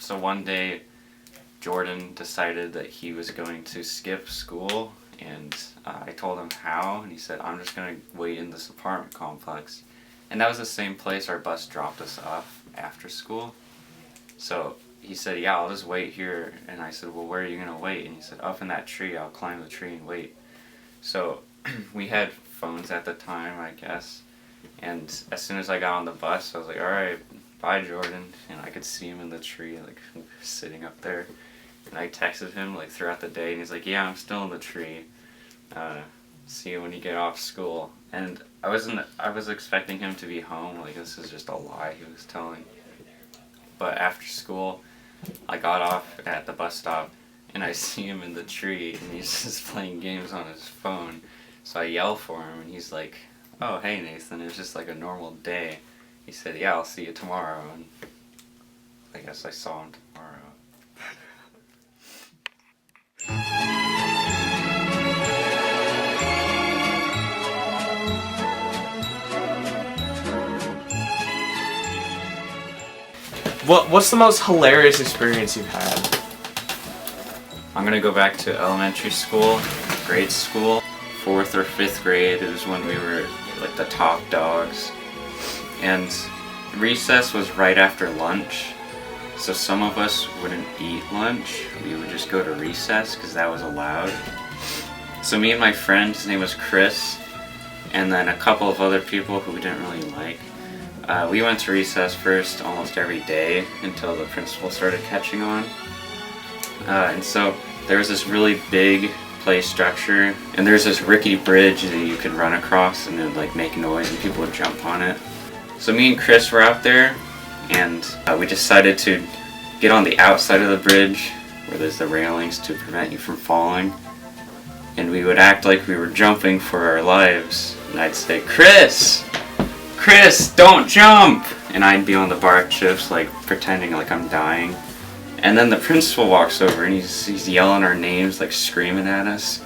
So one day, Jordan decided that he was going to skip school, and I told him how, and he said, I'm just going to wait in this apartment complex. And that was the same place our bus dropped us off after school. So he said, yeah, I'll just wait here. And I said, well, where are you going to wait? And he said, up in that tree. I'll climb the tree and wait. So we had phones at the time, I guess. And as soon as I got on the bus, I was like, all right, bye, Jordan. And I could see him in the tree, like, sitting up there. And I texted him, like, throughout the day, and he's like, yeah, I'm still in the tree. See you when you get off school. And I was expecting him to be home, like, this is just a lie he was telling. But after school, I got off at the bus stop, and I see him in the tree, and he's just playing games on his phone. So I yell for him, and he's like, oh, hey, Nathan, it was just like a normal day. He said, yeah, I'll see you tomorrow, and I guess I saw him tomorrow. What's the most hilarious experience you've had? I'm gonna go back to elementary school, grade school, 4th or 5th grade. It was when we were like the top dogs. And recess was right after lunch. So some of us wouldn't eat lunch. We would just go to recess because that was allowed. So me and my friend, his name was Chris, and then a couple of other people who we didn't really like. We went to recess first almost every day until the principal started catching on. And so there was this really big play structure, and there's this rickety bridge that you could run across and it would like make noise and people would jump on it. So me and Chris were out there, and we decided to get on the outside of the bridge where there's the railings to prevent you from falling. And we would act like we were jumping for our lives. And I'd say, Chris, don't jump! And I'd be on the bark chips, like, pretending like I'm dying. And then the principal walks over and he's yelling our names, like, screaming at us.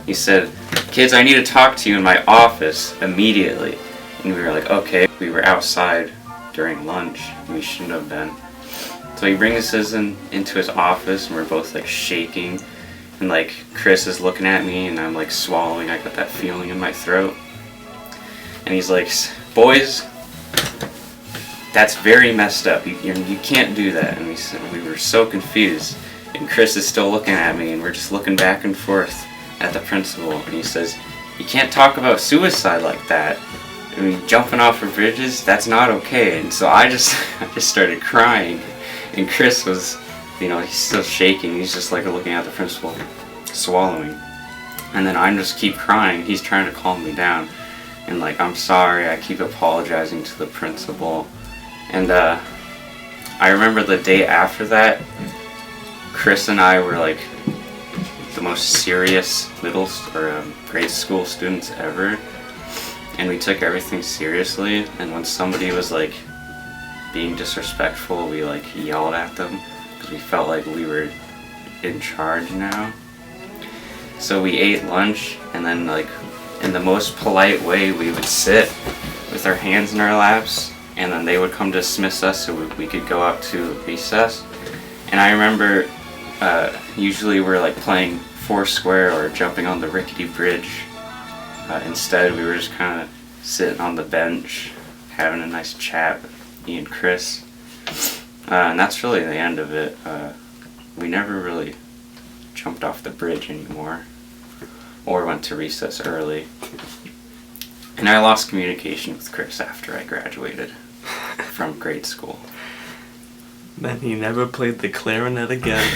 He said, kids, I need to talk to you in my office immediately. And we were like, okay. We were outside during lunch, and we shouldn't have been. So he brings us into his office, and we're both, like, shaking. And, like, Chris is looking at me, and I'm, like, swallowing. I got that feeling in my throat. And he's like, boys, that's very messed up. You can't do that. And we were so confused. And Chris is still looking at me, and we're just looking back and forth at the principal. And he says, you can't talk about suicide like that. I mean, jumping off of bridges, that's not okay. And so I just started crying. And Chris was, he's still shaking. He's just like looking at the principal, swallowing. And then I just keep crying. He's trying to calm me down. And like, I'm sorry, I keep apologizing to the principal. And I remember the day after that, Chris and I were like the most serious grade school students ever. And we took everything seriously. And when somebody was like being disrespectful, we like yelled at them because we felt like we were in charge now. So we ate lunch, and then like in the most polite way we would sit with our hands in our laps, and then they would come dismiss us so we could go out to recess. And I remember usually we're like playing Foursquare or jumping on the rickety bridge. Instead we were just kind of sitting on the bench having a nice chat with me and Chris. And that's really the end of it. We never really jumped off the bridge anymore or went to recess early. And I lost communication with Chris after I graduated from grade school. Then he never played the clarinet again.